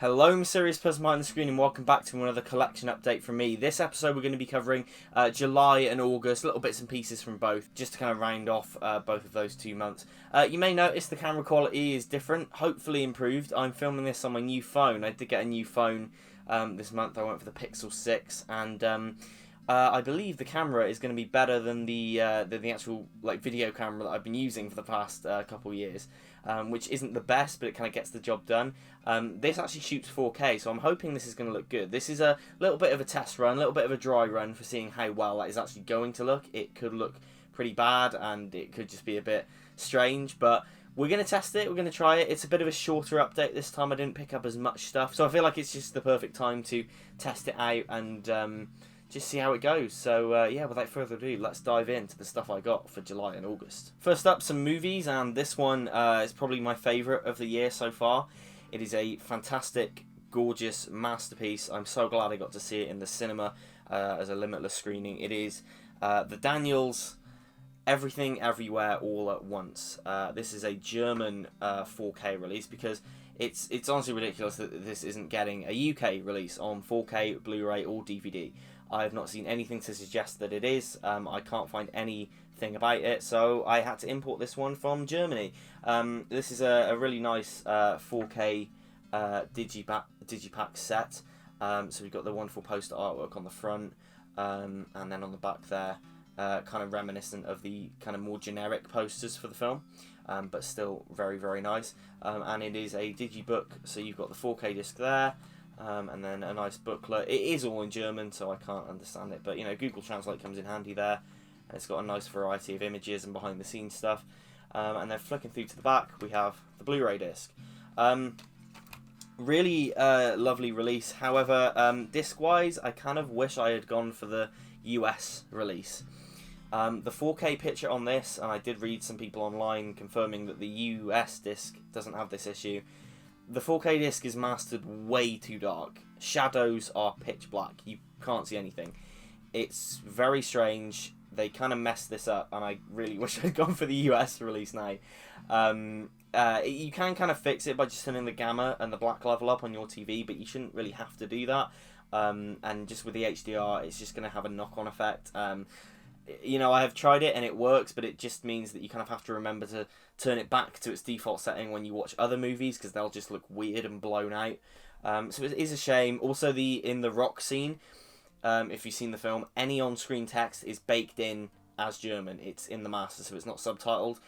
Hello, mysterious person behind the screen, and welcome back to another collection update from me. This episode we're going to be covering July and August, little bits and pieces from both, just to kind of round off both of those 2 months. You may notice the camera quality is different, hopefully improved. I'm filming this on my new phone. I did get a new phone this month. I went for the Pixel 6, and I believe the camera is going to be better than the actual video camera that I've been using for the past couple of years. Which isn't the best, but it kind of gets the job done. This actually shoots 4K, so I'm hoping this is going to look good. This is a little bit of a test run, a little bit of a dry run for seeing how well that is actually going to look. It could look pretty bad, and it could just be a bit strange, but we're going to test it, we're going to try it. It's a bit of a shorter update this time. I didn't pick up as much stuff, so I feel like it's just the perfect time to test it out and just see how it goes. So yeah, without further ado, let's dive into the stuff I got for July and August. First up, some movies, and this one is probably my favourite of the year so far. It is a fantastic, gorgeous masterpiece. I'm so glad I got to see it in the cinema as a limitless screening. It is the Daniels' Everything Everywhere All at Once. This is a German 4K release, because it's honestly ridiculous that this isn't getting a UK release on 4K, Blu-ray or DVD. I have not seen anything to suggest that it is. I can't find anything about it, so I had to import this one from Germany. This is a really nice 4K digipack set. So we've got the wonderful poster artwork on the front, and then on the back there, kind of reminiscent of the kind of more generic posters for the film, but still very, very nice. And it is a digibook, so you've got the 4K disc there. And then a nice booklet. It is all in German, so I can't understand it, but you know, Google Translate comes in handy there. And it's got a nice variety of images and behind the scenes stuff. And then flicking through to the back, we have the Blu-ray disc. Really lovely release. However, disc-wise, I kind of wish I had gone for the US release. The 4K picture on this, and I did read some people online confirming that the US disc doesn't have this issue. The 4K disc is mastered way too dark. Shadows are pitch black. You can't see anything. It's very strange. They kind of messed this up, and I really wish I'd gone for the US release now. You can kind of fix it by just turning the gamma and the black level up on your TV, but you shouldn't really have to do that. And just with the HDR, it's just going to have a knock-on effect. You know, I have tried it and it works, but it just means that you kind of have to remember to turn it back to its default setting when you watch other movies, because they'll just look weird and blown out. So it is a shame. Also, in the rock scene, if you've seen the film, any on-screen text is baked in as German. It's in the master, so it's not subtitled.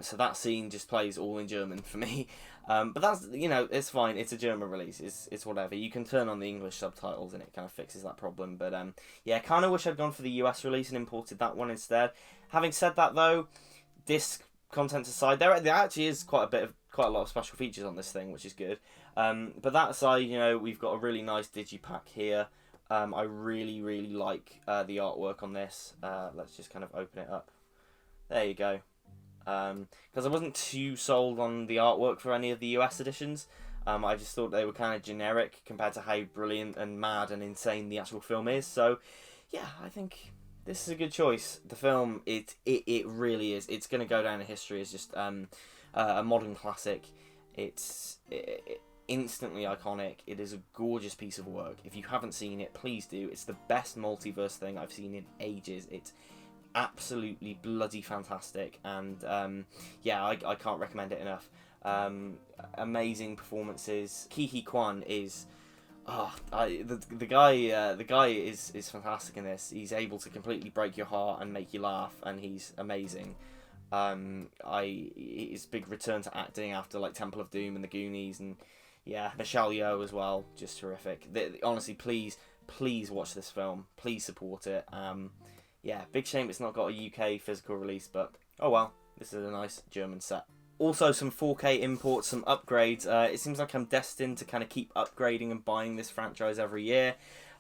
So that scene just plays all in German for me. But that's, you know, it's fine. It's a German release. It's whatever. You can turn on the English subtitles and it kind of fixes that problem. But yeah, kind of wish I'd gone for the US release and imported that one instead. Having said that, though, disc content aside, there actually is quite a lot of special features on this thing, which is good. But that aside, you know, we've got a really nice digipack here. I really, really like the artwork on this. Let's just kind of open it up. There you go. Because I wasn't too sold on the artwork for any of the US editions. I just thought they were kind of generic compared to how brilliant and mad and insane the actual film is. So yeah, I think this is a good choice. The film, it really is. It's going to go down in history as just a modern classic. It's instantly iconic. It is a gorgeous piece of work. If you haven't seen it, please do. It's the best multiverse thing I've seen in ages. It's absolutely bloody fantastic, and yeah, I can't recommend it enough. Amazing performances. Ki Hee Kwan is the guy is fantastic in this. He's able to completely break your heart and make you laugh, and he's amazing. His big return to acting after like Temple of Doom and The Goonies, and yeah, Michelle Yeoh as well, just terrific. Honestly, please watch this film. Please support it. Yeah, big shame it's not got a UK physical release, but oh well, this is a nice German set. Also, some 4K imports, some upgrades. It seems like I'm destined to kind of keep upgrading and buying this franchise every year.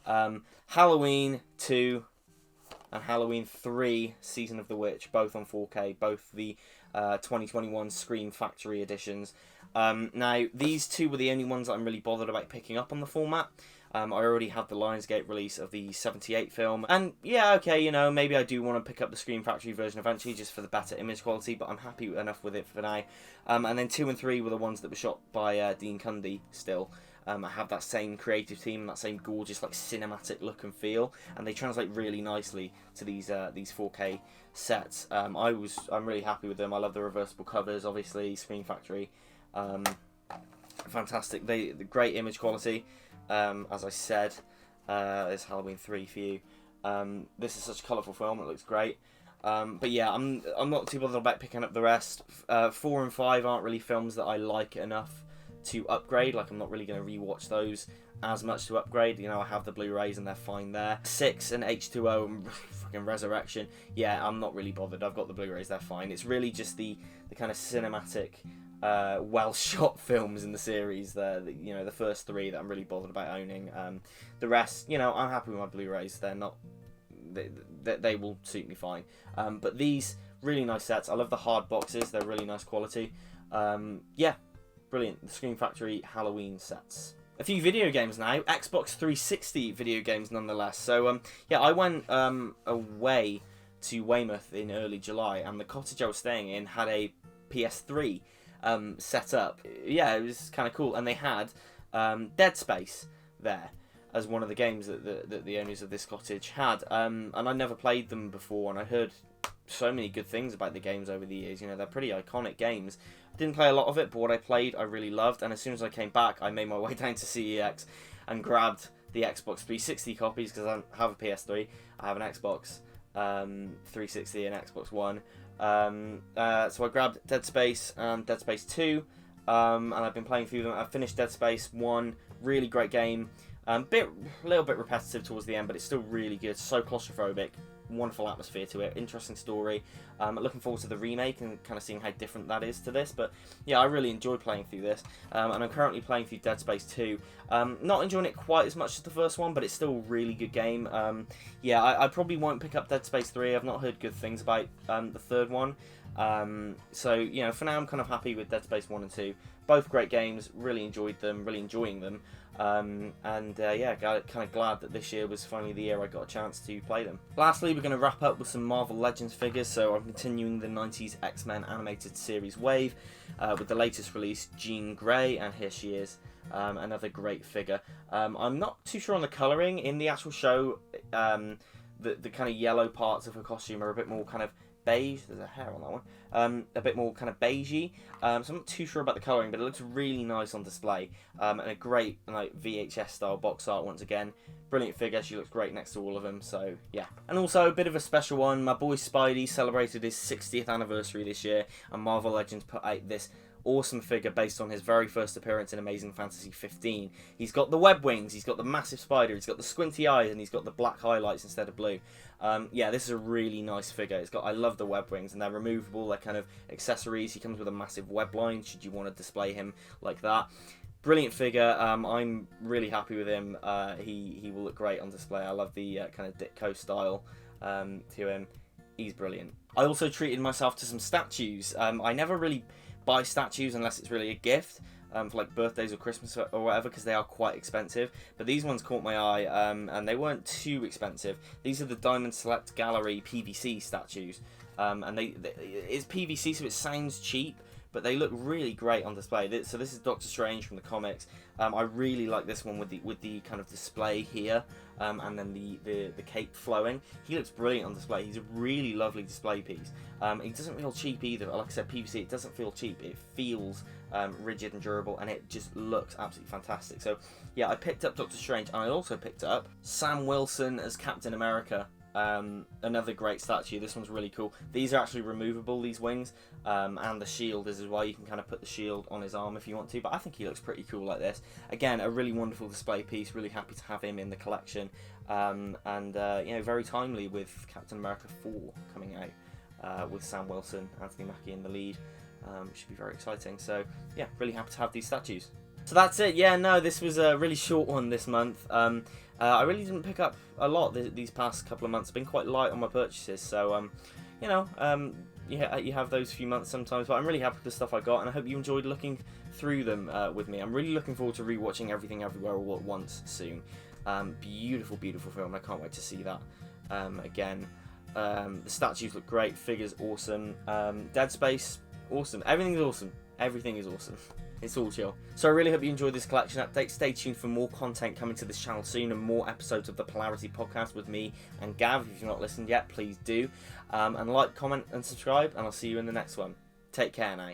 Halloween 2 and Halloween 3 Season of the Witch, both on 4K, both the 2021 Scream Factory editions. Now, these two were the only ones that I'm really bothered about picking up on the format. I already have the Lionsgate release of the 78 film, and yeah, okay, you know, maybe I do want to pick up the Screen Factory version eventually just for the better image quality, but I'm happy enough with it for now. And then 2 and 3 were the ones that were shot by Dean Cundy still. I have that same creative team, that same gorgeous, like, cinematic look and feel, and they translate really nicely to these 4K sets. I'm really happy with them. I love the reversible covers, obviously. Screen Factory, fantastic. The great image quality. As I said, it's Halloween 3 for you. This is such a colourful film. It looks great. But yeah, I'm not too bothered about picking up the rest. 4 and 5 aren't really films that I like enough to upgrade. Like, I'm not really going to rewatch those as much to upgrade. You know, I have the Blu-rays and they're fine there. 6 and H2O and fucking Resurrection, yeah, I'm not really bothered. I've got the Blu-rays, they're fine. It's really just the kind of cinematic, well-shot films in the series, you know, the first 3 that I'm really bothered about owning. The rest, you know, I'm happy with my Blu-rays. They're not, they will suit me fine. But these, really nice sets. I love the hard boxes. They're really nice quality. Yeah. Brilliant. The Screen Factory Halloween sets. A few video games now. Xbox 360 video games nonetheless. So, yeah, I went away to Weymouth in early July, and the cottage I was staying in had a PS3 set up. Yeah, it was kind of cool. And they had Dead Space there as one of the games that the owners of this cottage had. And I never played them before, and I heard so many good things about the games over the years. You know, they're pretty iconic games. I didn't play a lot of it, but what I played I really loved, and as soon as I came back I made my way down to CEX and grabbed the Xbox 360 copies, because I don't have a PS3, I have an Xbox 360 and Xbox One. So I grabbed Dead Space and Dead Space 2, and I've been playing through them. I finished Dead Space 1, really great game, a little bit repetitive towards the end, but it's still really good, so claustrophobic. Wonderful atmosphere to it, interesting story. Looking forward to the remake and kind of seeing how different that is to this, but yeah, I really enjoyed playing through this, and I'm currently playing through Dead Space 2. Not enjoying it quite as much as the first one, but it's still a really good game. Yeah, I probably won't pick up Dead Space 3. I've not heard good things about the third one, so you know, for now I'm kind of happy with Dead Space 1 and 2. Both great games, really enjoyed them, really enjoying them. Yeah, kind of glad that this year was finally the year I got a chance to play them. Lastly, we're going to wrap up with some Marvel Legends figures. So I'm continuing the 90s X-Men animated series wave with the latest release, Jean Grey, and here she is, another great figure. I'm not too sure on the colouring in the actual show. The kind of yellow parts of her costume are a bit more kind of beige. There's a hair on that one. A bit more kind of beigey. So I'm not too sure about the colouring, but it looks really nice on display. And a great, like, VHS style box art once again. Brilliant figure. She looks great next to all of them. So yeah. And also a bit of a special one. My boy Spidey celebrated his 60th anniversary this year, and Marvel Legends put out this awesome figure based on his very first appearance in Amazing Fantasy 15. He's got the web wings, he's got the massive spider, he's got the squinty eyes, and he's got the black highlights instead of blue. Yeah, this is a really nice figure. I love the web wings, and they're removable, they're kind of accessories. He comes with a massive web line should you want to display him like that. Brilliant figure. I'm really happy with him. He will look great on display. I love the kind of Ditko style to him. He's brilliant. I also treated myself to some statues. I never really buy statues unless it's really a gift for like birthdays or Christmas or whatever, because they are quite expensive, but these ones caught my eye, and they weren't too expensive. These are the Diamond Select Gallery PVC statues, and it's PVC, so it sounds cheap, but they look really great on display. So this is Doctor Strange from the comics. I really like this one with the kind of display here, and then the cape flowing. He looks brilliant on display. He's a really lovely display piece. It doesn't feel cheap either. Like I said, PVC, it doesn't feel cheap. It feels rigid and durable, and it just looks absolutely fantastic. So yeah, I picked up Doctor Strange, and I also picked up Sam Wilson as Captain America. Another great statue. This one's really cool. These are actually removable, these wings, and the shield is as well. You can kind of put the shield on his arm if you want to, but I think he looks pretty cool like this. Again, a really wonderful display piece. Really happy to have him in the collection, and you know, very timely with Captain America 4 coming out with Sam Wilson, Anthony Mackie in the lead. Should be very exciting. So yeah, really happy to have these statues. So that's it. Yeah, no, this was a really short one this month. I really didn't pick up a lot these past couple of months. I've been quite light on my purchases, so you know, you have those few months sometimes, but I'm really happy with the stuff I got, and I hope you enjoyed looking through them with me. I'm really looking forward to rewatching Everything Everywhere All at Once soon. Beautiful, beautiful film. I can't wait to see that again. The statues look great, figures awesome. Dead Space, awesome. Everything's awesome. Everything is awesome. It's all chill. So I really hope you enjoyed this collection update. Stay tuned for more content coming to this channel soon, and more episodes of the Polarity Podcast with me and Gav. If you've not listened yet, please do. And like, comment, and subscribe, and I'll see you in the next one. Take care now.